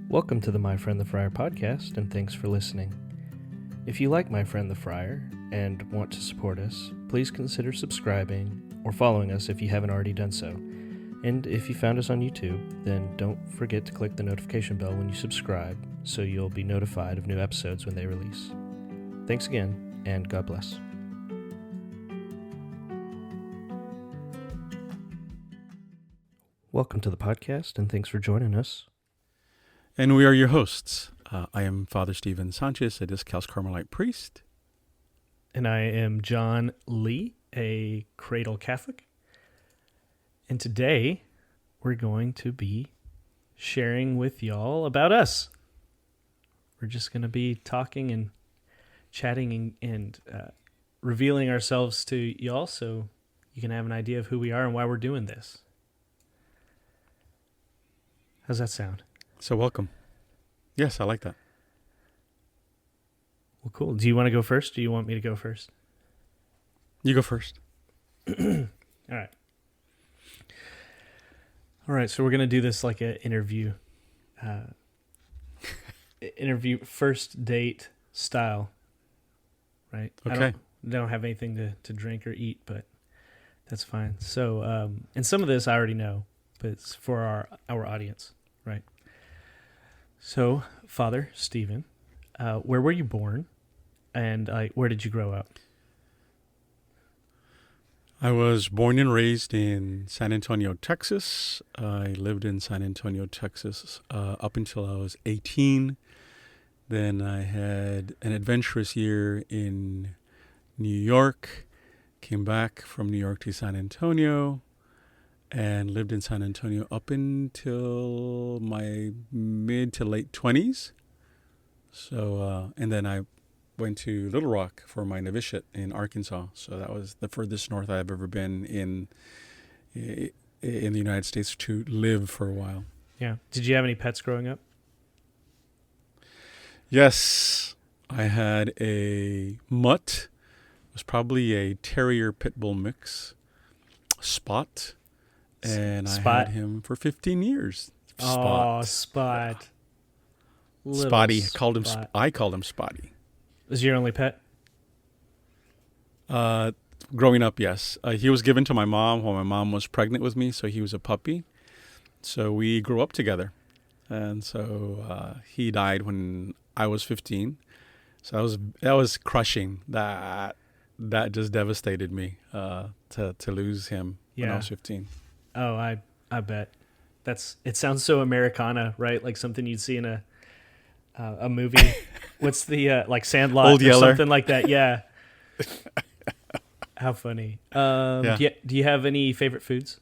Welcome to the My Friend the Friar podcast, and thanks for listening. If you like My Friend the Friar and want to support us, please consider subscribing or following us if you haven't already done so. And if you found us on YouTube, then don't forget to click the notification bell when you subscribe so you'll be notified of new episodes when they release. Thanks again, and God bless. Welcome to the podcast, and thanks for joining us. And we are your hosts. I am Father Stephen Sanchez, a Discalced Carmelite priest. And I am John Lee, a cradle Catholic. And today, we're going to be sharing with y'all about us. We're just going to be talking and chatting and revealing ourselves to y'all so you can have an idea of who we are and why we're doing this. How's that sound? So welcome. Yes, I like that. Well, cool. Do you want to go first, or do you want me to go first? You go first. All right, so we're going to do this like an interview. Interview first date style, right? Okay. I don't have anything to drink or eat, but that's fine. So, and some of this I already know, but it's for our audience, right? So, Father Stephen, where were you born, and where did you grow up? I was born and raised in San Antonio, Texas. I lived in San Antonio, Texas up until I was 18. Then I had an adventurous year in New York, came back from New York to San Antonio, and lived in San Antonio up until my mid to late 20s. So, and then I went to Little Rock for my novitiate in Arkansas. So that was the furthest north I've ever been in the United States to live for a while. Yeah. Did you have any pets growing up? Yes, I had a mutt. It was probably a terrier pit bull mix. Spot. And I had him for 15 years. Spot. Oh, Spot. Spotty. Spot. I called him Spotty. Was your only pet? Growing up, yes. He was given to my mom while my mom was pregnant with me, so he was a puppy. So we grew up together. And so he died when I was 15. So that was crushing. That just devastated me to lose him when I was 15. Oh, I bet. It sounds so Americana, right? Like something you'd see in a movie. What's the like Sandlot Old or Yeller. something like that? Yeah. How funny. Yeah. Do you have any favorite foods?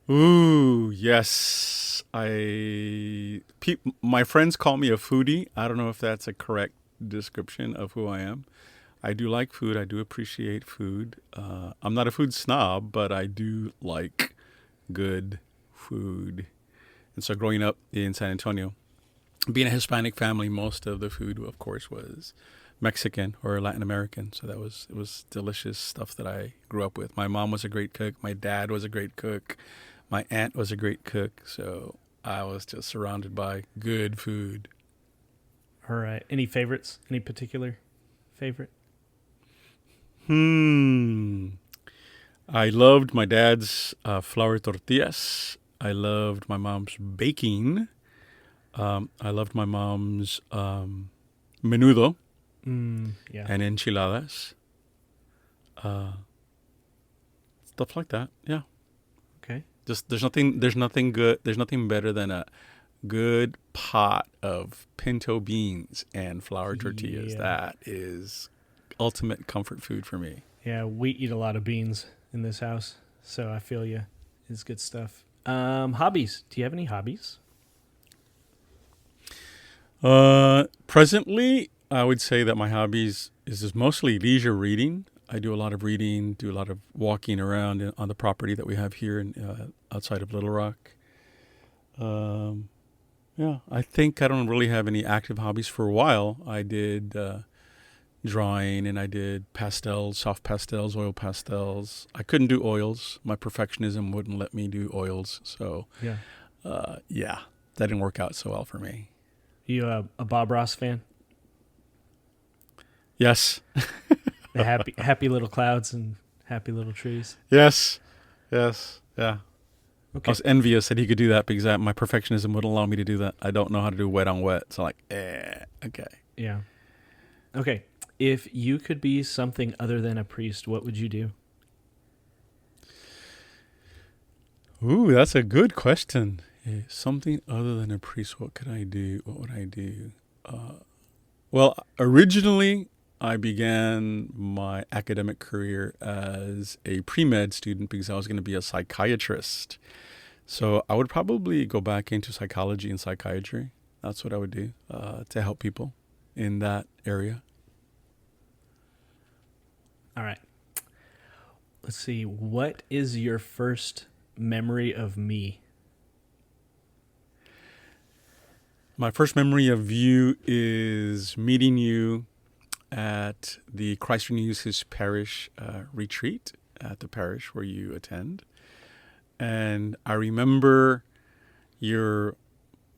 Ooh, yes. My friends call me a foodie. I don't know if that's a correct description of who I am. I do like food. I do appreciate food. I'm not a food snob, but I do like good food. And so growing up in San Antonio, being a Hispanic family, most of the food, of course, was Mexican or Latin American. So it was delicious stuff that I grew up with. My mom was a great cook. My dad was a great cook. My aunt was a great cook. So I was just surrounded by good food. All right. Any favorites? Any particular favorite? I loved my dad's flour tortillas. I loved my mom's baking. I loved my mom's menudo and enchiladas. Stuff like that. Yeah. Okay. Just there's nothing better than a good pot of pinto beans and flour tortillas. Yeah. That is ultimate comfort food for me. Yeah, we eat a lot of beans in this house, so I feel you. It's good stuff. Hobbies. Do you have any hobbies? Presently, I would say that my hobbies is mostly leisure reading. I do a lot of reading, do a lot of walking around on the property that we have here outside of Little Rock. Yeah, I think I don't really have any active hobbies for a while. I did drawing, and I did pastels, soft pastels, oil pastels. I couldn't do oils. My perfectionism wouldn't let me do oils. So, yeah. that didn't work out so well for me. You a Bob Ross fan? Yes. The happy little clouds and happy little trees. Yes. Yes. Yeah. I Okay. was envious that he could do that because my perfectionism wouldn't allow me to do that. I don't know how to do wet on wet. So okay. Yeah. Okay. If you could be something other than a priest, what would you do? Ooh, that's a good question. Something other than a priest, what could I do? What would I do? Well, originally, I began my academic career as a pre-med student because I was going to be a psychiatrist. So I would probably go back into psychology and psychiatry. That's what I would do to help people in that area. All right. Let's see. What is your first memory of me? My first memory of you is meeting you at the Christ Renews His Parish retreat at the parish where you attend. And I remember your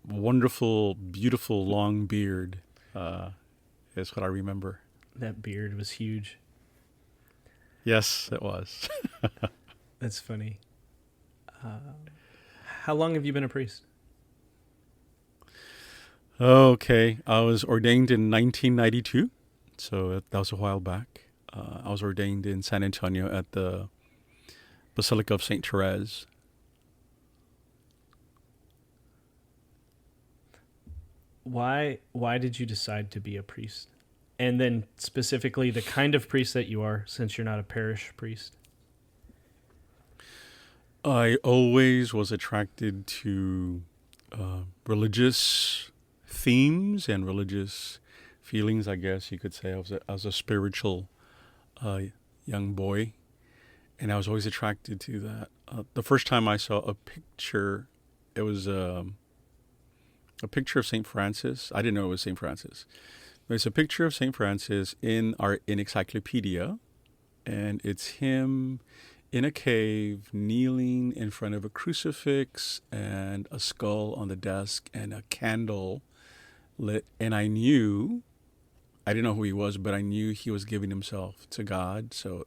wonderful, beautiful long beard is what I remember. That beard was huge. Yes, it was. That's funny. How long have you been a priest? Okay, I was ordained in 1992, so that was a while back. I was ordained in San Antonio at the Basilica of St. Therese. Why did you decide to be a priest? And then specifically the kind of priest that you are, since you're not a parish priest. I always was attracted to religious themes and religious feelings, I guess you could say. I was a spiritual young boy, and I was always attracted to that. The first time I saw a picture, it was a picture of St. Francis. I didn't know it was St. Francis. There's a picture of St. Francis in our encyclopedia, and it's him in a cave, kneeling in front of a crucifix and a skull on the desk and a candle lit. And I didn't know who he was, but I knew he was giving himself to God. So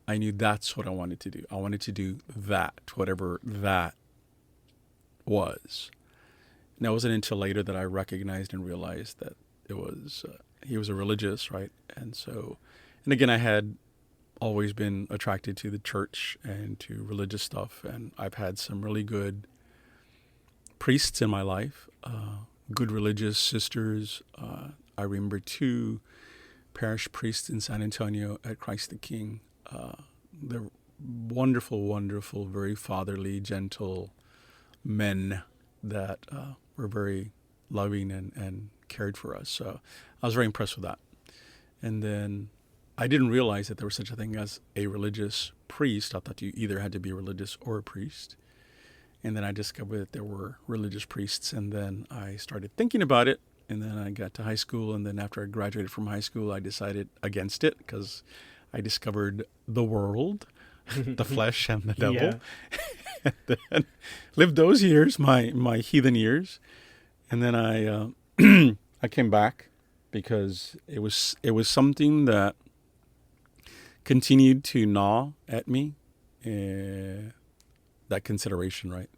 I knew that's what I wanted to do. I wanted to do that, whatever that was. And it wasn't until later that I recognized and realized that it was, he was a religious, right? And again, I had always been attracted to the church and to religious stuff, and I've had some really good priests in my life, good religious sisters. I remember 2 parish priests in San Antonio at Christ the King. They're wonderful, wonderful, very fatherly, gentle men that were very loving and cared for us. So I was very impressed with that. And then I didn't realize that there was such a thing as a religious priest. I thought you either had to be religious or a priest. And then I discovered that there were religious priests. And then I started thinking about it. And then I got to high school. And then after I graduated from high school, I decided against it because I discovered the world, the flesh and the devil. Yeah. And then lived those years, my heathen years. And then I I came back because it was something that continued to gnaw at me, that consideration, right?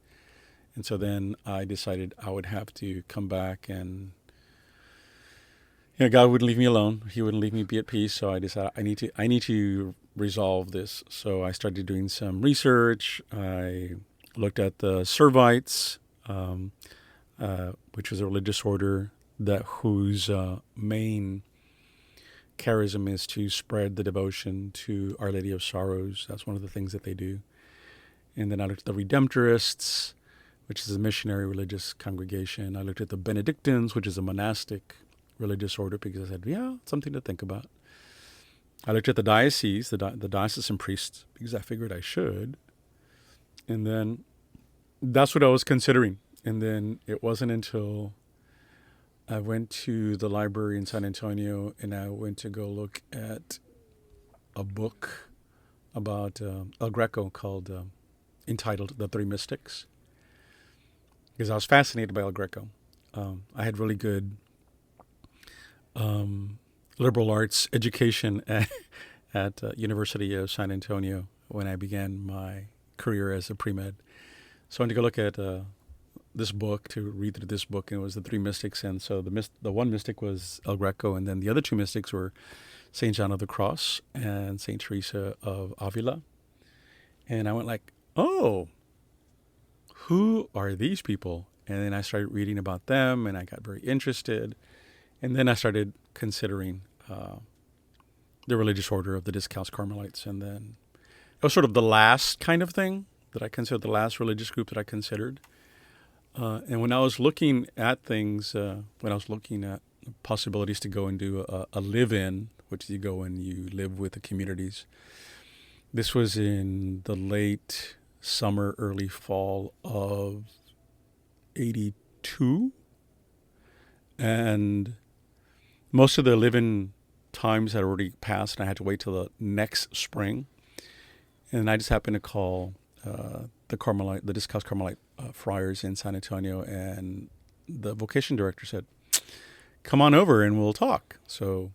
And so then I decided I would have to come back, and God wouldn't leave me alone. He wouldn't leave me be at peace. So I decided I need to resolve this. So I started doing some research. I looked at the Servites, which was a religious order whose main charism is to spread the devotion to Our Lady of Sorrows. That's one of the things that they do. And then I looked at the Redemptorists, which is a missionary religious congregation. I looked at the Benedictines, which is a monastic religious order, because I said, yeah, something to think about. I looked at the diocese, the diocesan priests, because I figured I should. And then that's what I was considering. And then it wasn't until I went to the library in San Antonio and I went to go look at a book about El Greco entitled The Three Mystics. because I was fascinated by El Greco. I had really good liberal arts education at University of San Antonio when I began my career as a pre-med. So I went to go look at this book to read through this book, and it was the three mystics. And so the one mystic was El Greco, and then the other two mystics were Saint John of the Cross and Saint Teresa of Avila. And I went like, oh, who are these people? And then I started reading about them, and I got very interested. And then I started considering the religious order of the Discalced Carmelites. And then it was sort of the last kind of thing that I considered, the last religious group that I considered. And when I was looking at things, when I was looking at possibilities to go and do a live-in, which you go and you live with the communities, this was in the late summer, early fall of 82. And most of the live-in times had already passed, and I had to wait till the next spring. And I just happened to call the Discalced Carmelite friars in San Antonio, and the vocation director said, "Come on over and we'll talk." So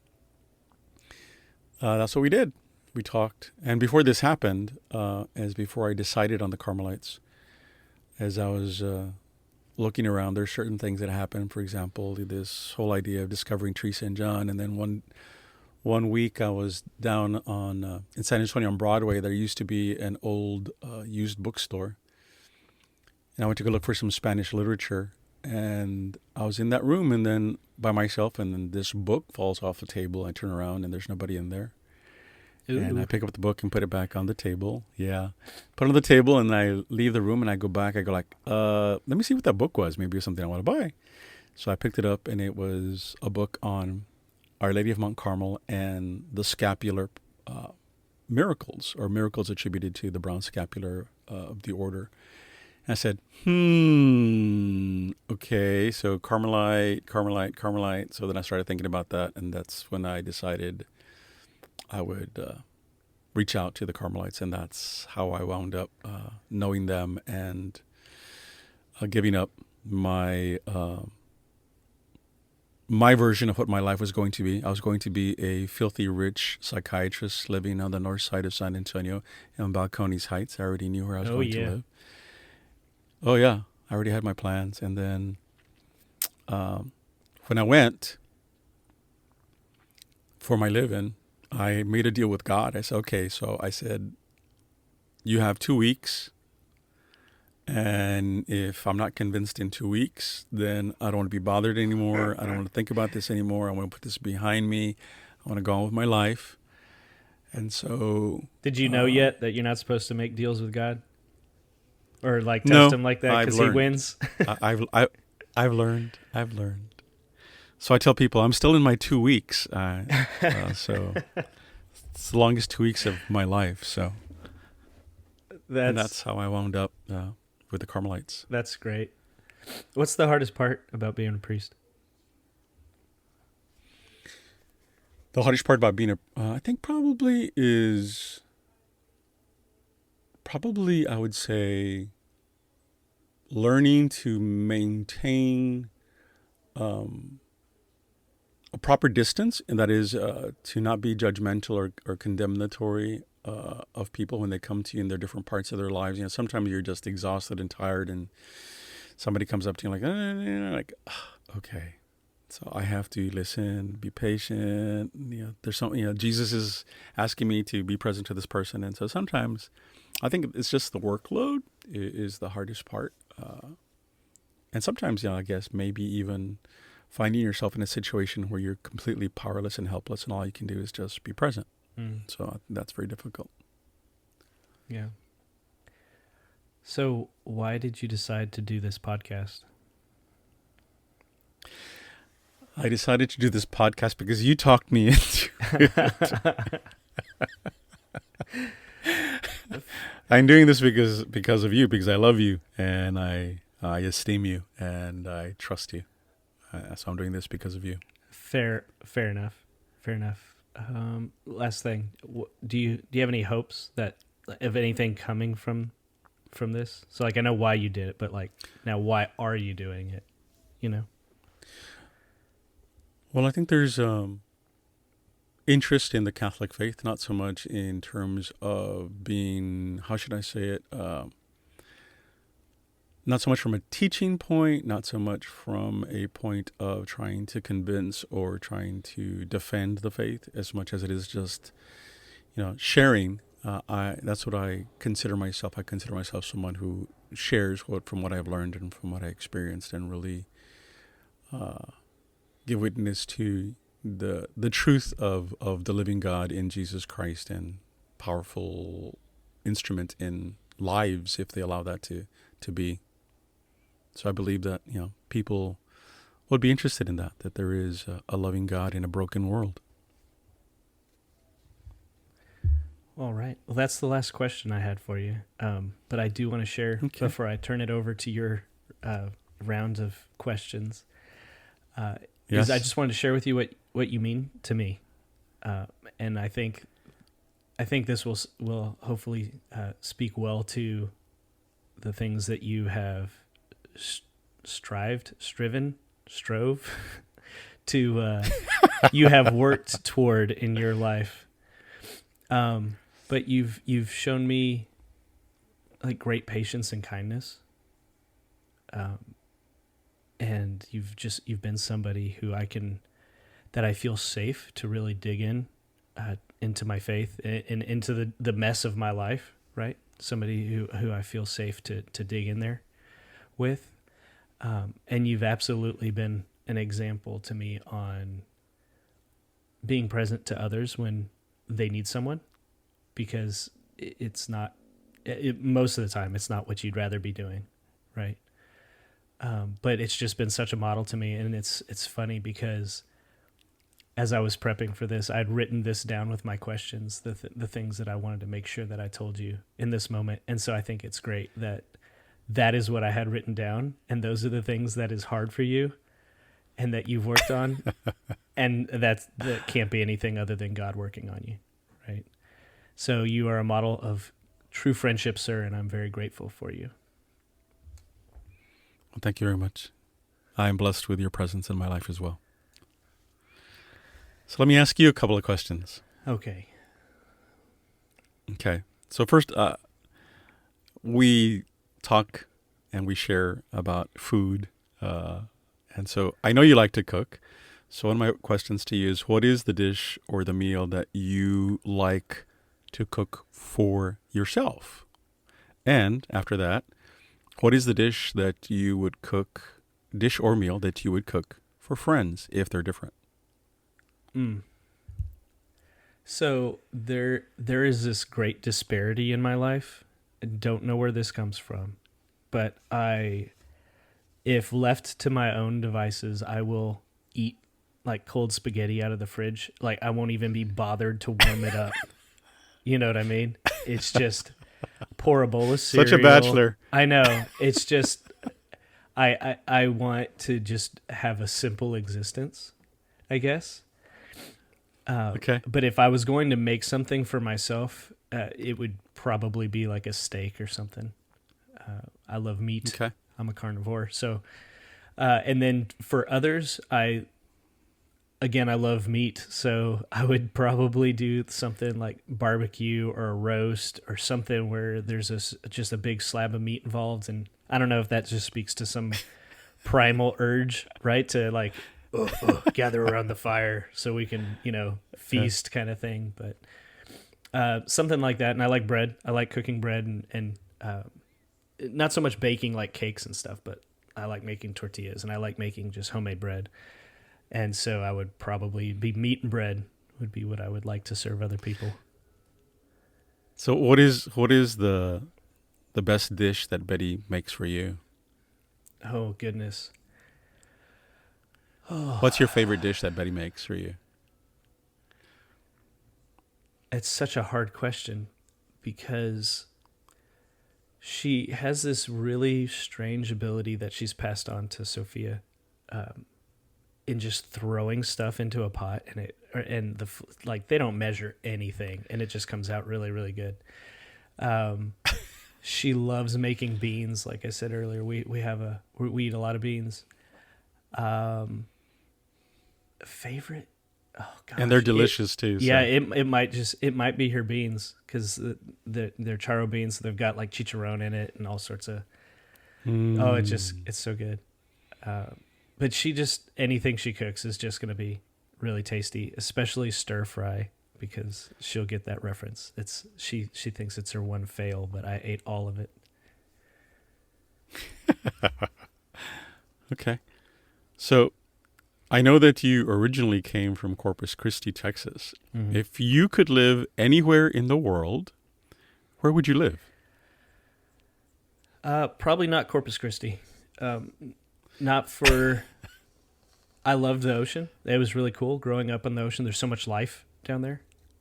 that's what we did. We talked, and before this happened, before I decided on the Carmelites, as I was looking around, there's certain things that happened. For example, this whole idea of discovering Teresa and John, and then one week I was down on in San Antonio on Broadway. There used to be an old used bookstore, and I went to go look for some Spanish literature. And I was in that room, and then by myself, and then this book falls off the table. I turn around, and there's nobody in there. Ooh. And I pick up the book and put it back on the table. Yeah, put it on the table, and I leave the room, and I go back. I go like, let me see what that book was. Maybe it's something I want to buy. So I picked it up, and it was a book on Our Lady of Mount Carmel and the scapular miracles, or miracles attributed to the brown scapular of the order. And I said, okay, so Carmelite. So then I started thinking about that, and that's when I decided I would reach out to the Carmelites, and that's how I wound up knowing them and giving up my version of what my life was going to be. I was going to be a filthy rich psychiatrist living on the north side of San Antonio in Balcones Heights. I already knew where I was going to live. Oh, yeah. I already had my plans. And then when I went for my live-in, I made a deal with God. I said, okay, so I said, you have 2 weeks. And if I'm not convinced in 2 weeks, then I don't want to be bothered anymore. I don't want to think about this anymore. I want to put this behind me. I want to go on with my life. And so... Did you know yet that you're not supposed to make deals with God? Or like test him like that because he wins? I've learned. So I tell people I'm still in my 2 weeks. So it's the longest 2 weeks of my life. So that's how I wound up with the Carmelites. That's great. What's the hardest part about being a priest? The hardest part about being I think probably I would say learning to maintain a proper distance, and that is to not be judgmental or condemnatory of people when they come to you in their different parts of their lives. You know, sometimes you're just exhausted and tired, and somebody comes up to you like, okay. So I have to listen, be patient. You know, there's something. Jesus is asking me to be present to this person, and so sometimes I think it's just the workload is the hardest part, and sometimes, I guess maybe even finding yourself in a situation where you're completely powerless and helpless, and all you can do is just be present. So that's very difficult. Yeah. So why did you decide to do this podcast? I decided to do this podcast because you talked me into it. I'm doing this because of you, because I love you, and I esteem you, and I trust you. So I'm doing this because of you. Fair enough. Last thing, do you have any hopes that of anything coming from from this? So like I know why you did it, but like now why are you doing it? You know? Well, I think there's interest in the Catholic faith, not so much in terms of being, how should I say it, not so much from a teaching point, not so much from a point of trying to convince or trying to defend the faith, as much as it is just, sharing. That's what I consider myself. I consider myself someone who shares from what I've learned and from what I experienced, and really give witness to the truth of the living God in Jesus Christ, and powerful instrument in lives if they allow that to be. So I believe that people would be interested in that there is a loving God in a broken world. All right. Well, that's the last question I had for you. But I do want to share before I turn it over to your round of questions. Yes. Is I just wanted to share with you what you mean to me, and I think this will hopefully speak well to the things that you have strove to you have worked toward in your life. But you've shown me like great patience and kindness. And you've been somebody who that I feel safe to really dig into my faith and into the mess of my life, right? Somebody who I feel safe to dig in there with. And you've absolutely been an example to me on being present to others when they need someone, because it's not, most of the time, it's not what you'd rather be doing, right? But it's just been such a model to me, and it's funny because as I was prepping for this, I'd written this down with my questions, the things that I wanted to make sure that I told you in this moment, and so I think it's great that is what I had written down, and those are the things that is hard for you, and that you've worked on, and that can't be anything other than God working on you, right? So you are a model of true friendship, sir, and I'm very grateful for you. Well, thank you very much. I am blessed with your presence in my life as well. So let me ask you a couple of questions. Okay. So first, we talk and we share about food. And so I know you like to cook. So one of my questions to you is, what is the dish or the meal that you like to cook for yourself? And after that, what is the dish that you would cook, dish or meal that you would cook for friends if they're different? So there is this great disparity in my life. I don't know where this comes from, but if left to my own devices, I will eat like cold spaghetti out of the fridge. Like I won't even be bothered to warm it up. You know what I mean? It's just pour a bowl of cereal. Such a bachelor. I know. It's just I want to just have a simple existence, I guess. Okay. But if I was going to make something for myself, it would probably be like a steak or something. I love meat. Okay. I'm a carnivore. So, and then for others, I love meat. So I would probably do something like barbecue or a roast or something where there's just a big slab of meat involved. And I don't know if that just speaks to some primal urge, right? To like, gather around the fire so we can, feast kind of thing. But something like that. And I like bread. I like cooking bread and not so much baking like cakes and stuff, but I like making tortillas and I like making just homemade bread. And so I would probably be meat and bread would be what I would like to serve other people. So what is the best dish that Betty makes for you? Oh, goodness. Oh. What's your favorite dish that Betty makes for you? It's such a hard question because she has this really strange ability that she's passed on to Sophia, in just throwing stuff into a pot and they don't measure anything and it just comes out really, really good. she loves making beans. Like I said earlier, we eat a lot of beans. Um, favorite? Oh And they're gosh, delicious too. yeah, So, it might be her beans because they're charo beans. So they've got like chicharron in it and all sorts of. Oh, mm, it's so good. Uh, but she just anything she cooks is just gonna be really tasty, especially stir fry because she'll get that reference. She thinks it's her one fail, but I ate all of it. okay. So I know that you originally came from Corpus Christi, Texas. Mm-hmm. If you could live anywhere in the world, where would you live? Probably not Corpus Christi. Um, not for. I loved the ocean. It was really cool growing up on the ocean. There's so much life down there,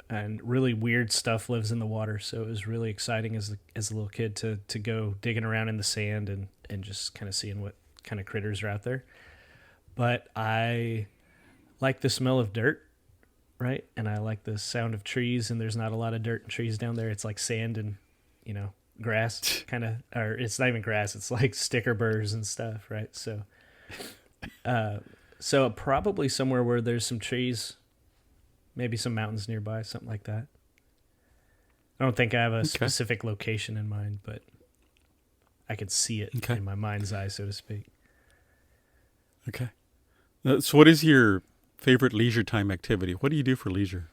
and really weird stuff lives in the water. So it was really exciting as a little kid to go digging around in the sand and just kind of seeing what kind of critters are out there. But I like the smell of dirt, right? And I like the sound of trees. And there's not a lot of dirt and trees down there. It's like sand and you know grass, kind of, or it's not even grass. It's like sticker burrs and stuff, right? Uh, so probably somewhere where there's some trees, maybe some mountains nearby, something like that. I don't think I have a Okay. specific location in mind, but I could see it Okay. in my mind's eye, so to speak. Okay. So, what is your favorite leisure time activity? What do you do for leisure?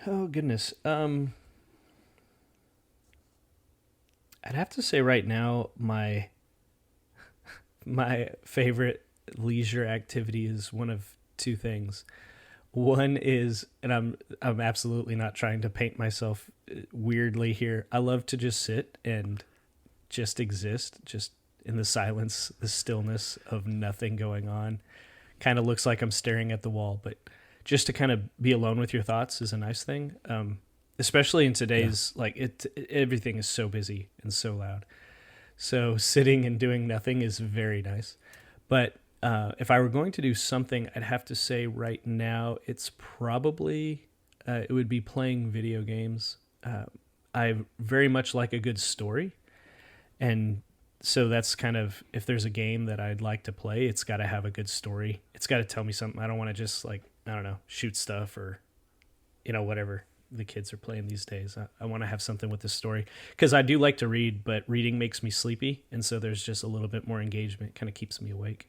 Oh goodness. I'd have to say right now my favorite leisure activity is one of two things. One is, and I'm absolutely not trying to paint myself weirdly here. I love to just sit and just exist, just in the silence, the stillness of nothing going on. Kind of looks like I'm staring at the wall, but just to kind of be alone with your thoughts is a nice thing. Especially in Yeah. today's everything is so busy and so loud. So sitting and doing nothing is very nice. But if I were going to do something, I'd have to say right now it's probably it would be playing video games. I very much like a good story, and so that's kind of if there's a game that I'd like to play, it's got to have a good story. It's got to tell me something. I don't want to just like I don't know shoot stuff or whatever the kids are playing these days. I want to have something with the story because I do like to read, but reading makes me sleepy, and so there's just a little bit more engagement. Kind of keeps me awake.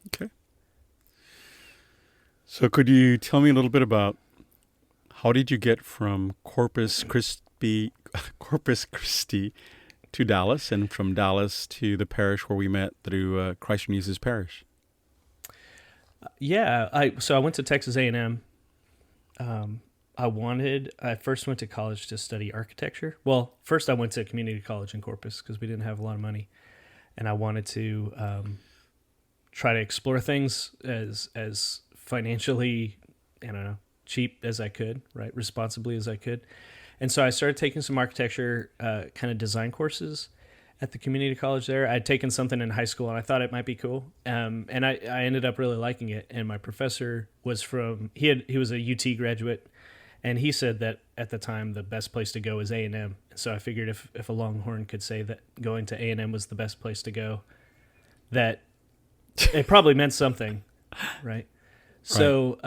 Okay. So, could you tell me a little bit about how did you get from Corpus Christi to Dallas, and from Dallas to the parish where we met through Christ Renews Parish? Yeah, I went to Texas A&M. I first went to college to study architecture. Well, first I went to community college in Corpus because we didn't have a lot of money, and I wanted to try to explore things as financially, I don't know, cheap as I could, right, responsibly as I could. And so I started taking some architecture kind of design courses at the community college there. I'd taken something in high school and I thought it might be cool. And I ended up really liking it. And my professor was he was a UT graduate, and he said that at the time the best place to go is A&M. And so I figured if a Longhorn could say that going to A&M was the best place to go, that it probably meant something, right? So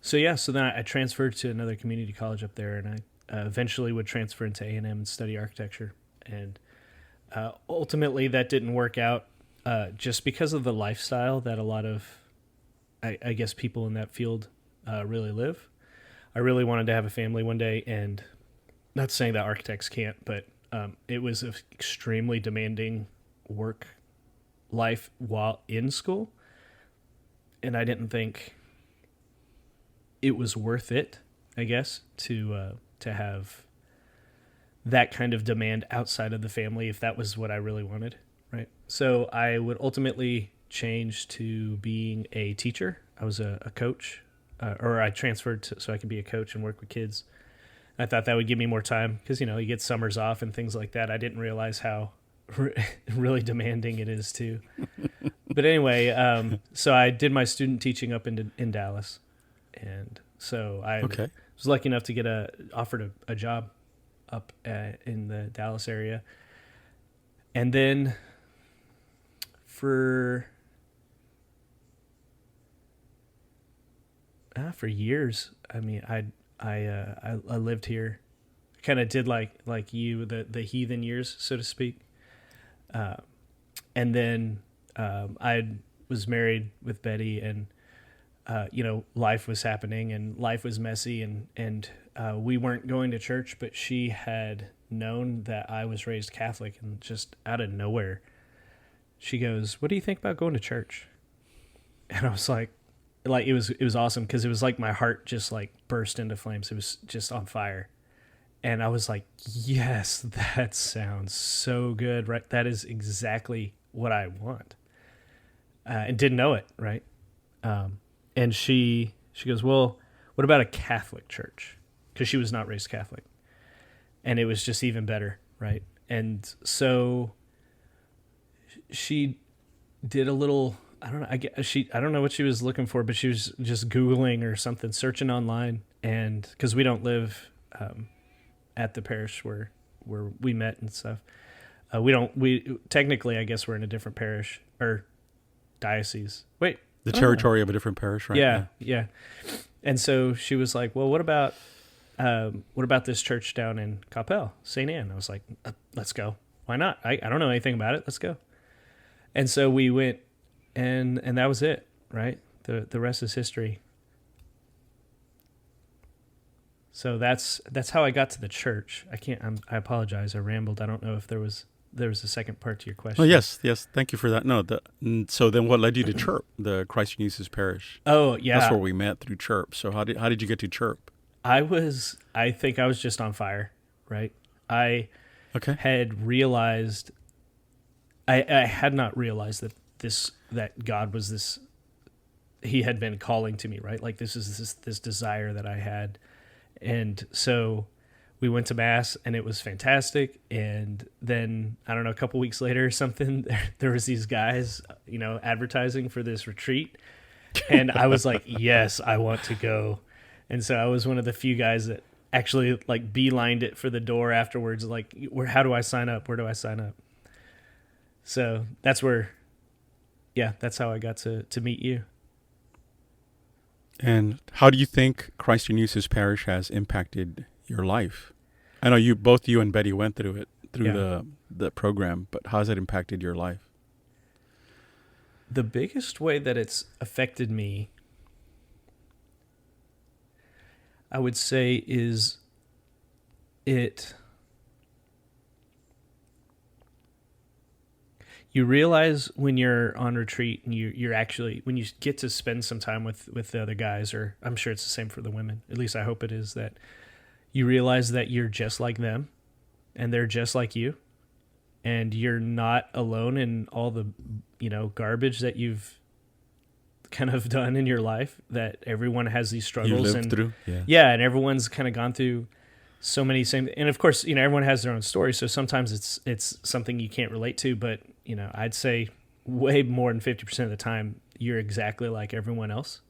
so then I transferred to another community college up there, and I eventually would transfer into A&M and study architecture. And ultimately, that didn't work out just because of the lifestyle that a lot of, I guess, people in that field really live. I really wanted to have a family one day, and not saying that architects can't, but it was an extremely demanding work life while in school, and I didn't think it was worth it, I guess, to have that kind of demand outside of the family if that was what I really wanted, right? So I would ultimately change to being a teacher. I was a coach, or I transferred so I could be a coach and work with kids. I thought that would give me more time because, you get summers off and things like that. I didn't realize how really demanding it is too. But anyway, so I did my student teaching up in Dallas. And so I Okay. was lucky enough to get offered a job up in the Dallas area. And then for years, I mean, I lived here. Kind of did like you, the heathen years, so to speak. And then I was married with Betty, and life was happening, and life was messy, and we weren't going to church, but she had known that I was raised Catholic, and just out of nowhere, she goes, "What do you think about going to church?" And I was like it was awesome, because it was like my heart just like burst into flames. It was just on fire. And I was like, yes, that sounds so good, right? That is exactly what I want. And didn't know it, right? And she goes, well, what about a Catholic church? Because she was not raised Catholic. And it was just even better, right? And so she did a little, I don't know what she was looking for, but she was just Googling or something, searching online. And because we don't live at the parish where we met and stuff. We technically, I guess, we're in a different parish or diocese. Wait, the territory of a different parish, right? Yeah. And so she was like, "Well, what about this church down in Coppell, St. Anne?" I was like, "Let's go. Why not? I don't know anything about it. Let's go." And so we went, and that was it, right? The rest is history. So that's how I got to the church. I apologize. I rambled. I don't know if there was a second part to your question. Oh, yes. Thank you for that. No, so then what led you to Chirp, the Christ United Parish? Oh, yeah. That's where we met, through Chirp. So how did you get to Chirp? I think I was just on fire, right? I had realized, I had not realized that God was this, he had been calling to me, right? Like this is this desire that I had. And so we went to Mass, and it was fantastic. And then, I don't know, a couple weeks later or something, there was these guys, advertising for this retreat. And I was like, yes, I want to go. And so I was one of the few guys that actually like beelined it for the door afterwards. Like, how do I sign up? Where do I sign up? So that's how I got to meet you. And how do you think Christ United Parish has impacted your life? I know both you and Betty went through it, the program, but how has it impacted your life? The biggest way that it's affected me, I would say, is you realize when you're on retreat and you're actually, when you get to spend some time with the other guys, or I'm sure it's the same for the women, at least I hope it is, that you realize that you're just like them and they're just like you, and you're not alone in all the, garbage that you've kind of done in your life, that everyone has these struggles you lived through. And everyone's kind of gone through so many same, and of course, everyone has their own story. So sometimes it's something you can't relate to, but I'd say way more than 50% of the time, you're exactly like everyone else.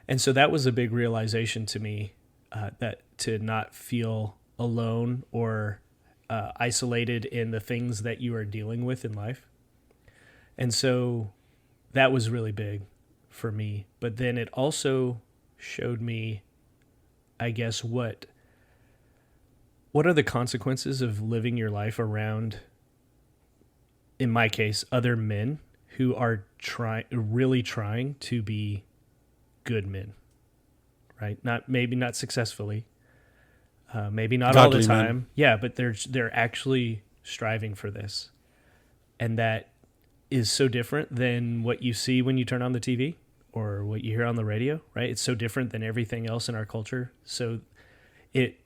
And so that was a big realization to me, that to not feel alone or isolated in the things that you are dealing with in life. And so that was really big for me. But then it also showed me, I guess, what are the consequences of living your life around, in my case, other men who are really trying to be good men, right? Maybe not successfully, maybe not Godly all the time. Men. Yeah, but they're actually striving for this, and that is so different than what you see when you turn on the TV or what you hear on the radio, right? It's so different than everything else in our culture. So it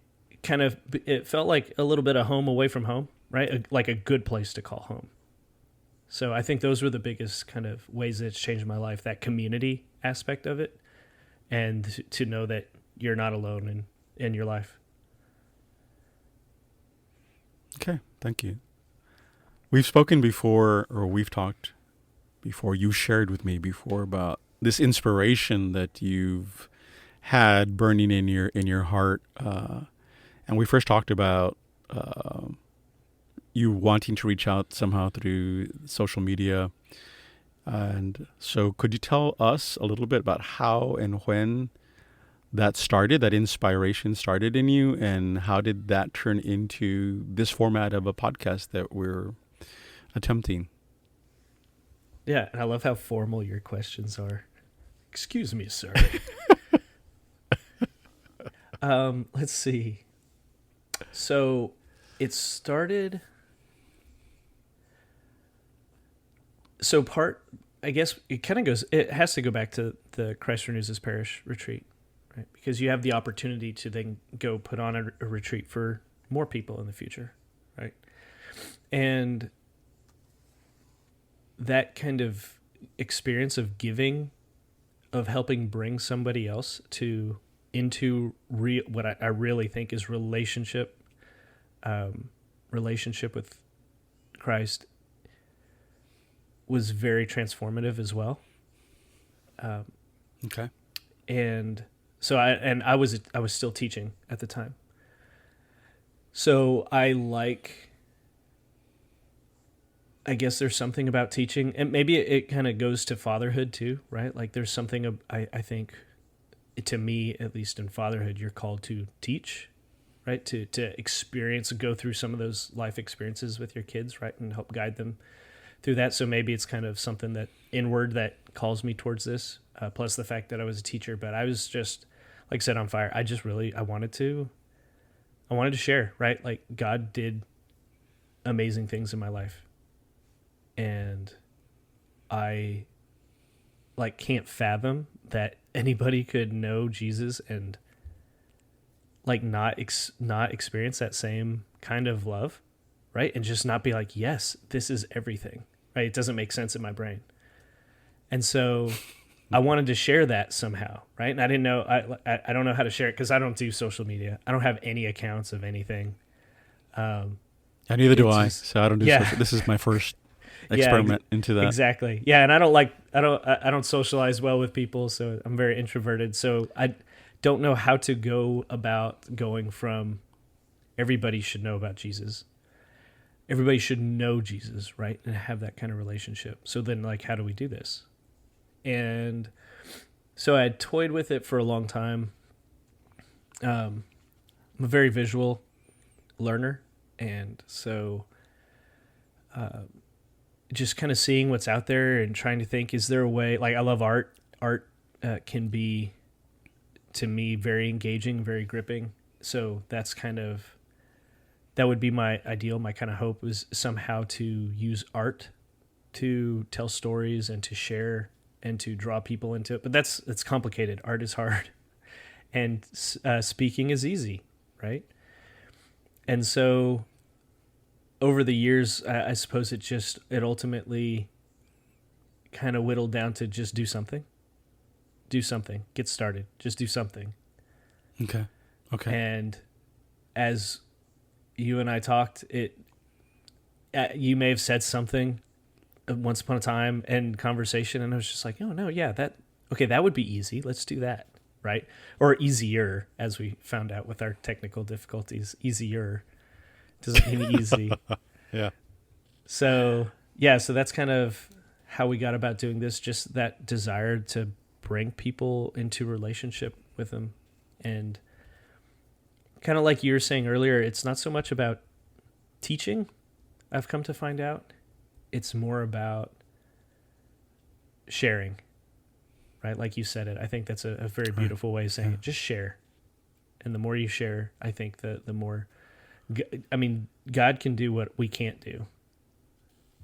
felt like a little bit of home away from home, right? Like a good place to call home. So I think those were the biggest kind of ways that it's changed my life, that community aspect of it, and to know that you're not alone in your life. Okay, thank you. We've spoken before, or we've talked before, you shared with me before about this inspiration that you've had burning in your heart. And we first talked about you wanting to reach out somehow through social media. And so could you tell us a little bit about how and when that started, that inspiration started in you, and how did that turn into this format of a podcast that we're attempting? Yeah, and I love how formal your questions are. Excuse me, sir. Let's see. So it started. So I guess it kind of goes. It has to go back to the Christ Renews His Parish retreat, right? Because you have the opportunity to then go put on a retreat for more people in the future, right? And that kind of experience of giving, of helping bring somebody else into what I really think is relationship with Christ was very transformative as well. Okay. And so I was still teaching at the time. So I guess there's something about teaching, and maybe it kind of goes to fatherhood too, right? Like there's something I think, to me at least, in fatherhood, you're called to teach, right? To experience, go through some of those life experiences with your kids, right, and help guide them through that. So maybe it's kind of something that inward that calls me towards this, plus the fact that I was a teacher. But I was just, like I said, on fire. I wanted to share, right? Like God did amazing things in my life, and I can't fathom that anybody could know Jesus and not experience that same kind of love, right? And just not be like, yes, this is everything, right? It doesn't make sense in my brain. And so I wanted to share that somehow, right? And I didn't know, I don't know how to share it because I don't do social media. I don't have any accounts of anything. And neither do I. Just, so I don't do social. This is my first experiment into that. Exactly. Yeah. And I don't socialize well with people. So I'm very introverted. So I don't know how to go about going from everybody should know about Jesus. Everybody should know Jesus, right? And have that kind of relationship. So then, how do we do this? And so I had toyed with it for a long time. I'm a very visual learner. And so just kind of seeing what's out there and trying to think, is there a way, I love art. Art can be, to me, very engaging, very gripping. So that would be my ideal. My kind of hope was somehow to use art to tell stories and to share and to draw people into it. But it's complicated. Art is hard, and speaking is easy, right? And so over the years, I suppose it ultimately kind of whittled down to just do something, get started, just do something. Okay. And as you and I talked, you may have said something once upon a time in conversation, and I was just like, oh no, yeah, that would be easy. Let's do that, right? Or easier, as we found out with our technical difficulties. Easier doesn't mean easy. Yeah. So that's kind of how we got about doing this. Just that desire to bring people into relationship with them, and kind of like you were saying earlier, it's not so much about teaching. I've come to find out it's more about sharing, right? Like you said it. I think that's a very beautiful way of saying it. Just share. And the more you share, I think the more, God can do what we can't do,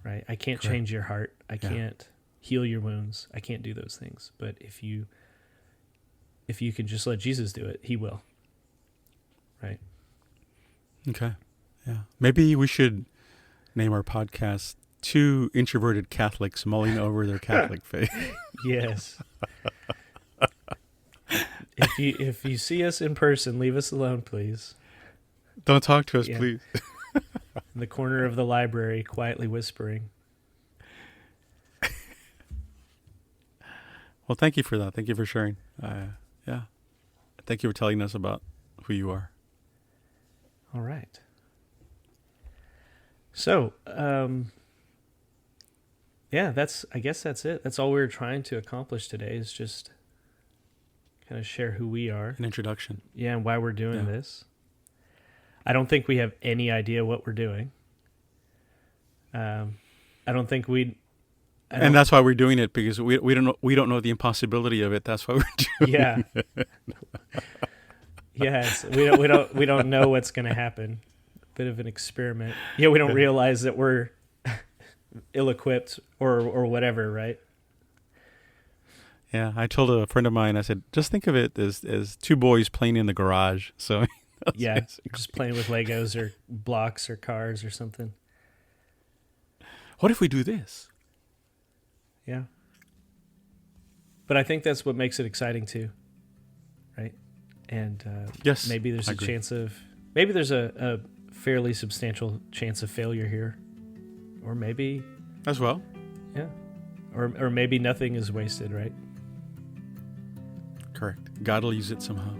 right? I can't change your heart. I can't heal your wounds. I can't do those things. But if you can just let Jesus do it, he will. Right. Okay. Yeah. Maybe we should name our podcast Two Introverted Catholics Mulling Over Their Catholic Faith. Yes. If you see us in person, leave us alone, please. Don't talk to us, please. In the corner of the library, quietly whispering. Well, thank you for that. Thank you for sharing. Yeah. Thank you for telling us about who you are. All right. So, yeah, I guess that's it. That's all we were trying to accomplish today, is just kind of share who we are. An introduction. Yeah, and why we're doing this. I don't think we have any idea what we're doing. I don't think and that's why we're doing it, because we don't know the impossibility of it. That's why we're doing it. Yeah, we don't know what's going to happen. Bit of an experiment. Yeah, we don't realize that we're ill-equipped or whatever, right? Yeah, I told a friend of mine, I said, just think of it as two boys playing in the garage. So yeah, just playing with Legos or blocks or cars or something. What if we do this? Yeah. But I think that's what makes it exciting too, right? And yes, maybe there's a chance of, maybe there's a fairly substantial chance of failure here, or maybe as well. Yeah, or maybe nothing is wasted, right? Correct. God will use it somehow.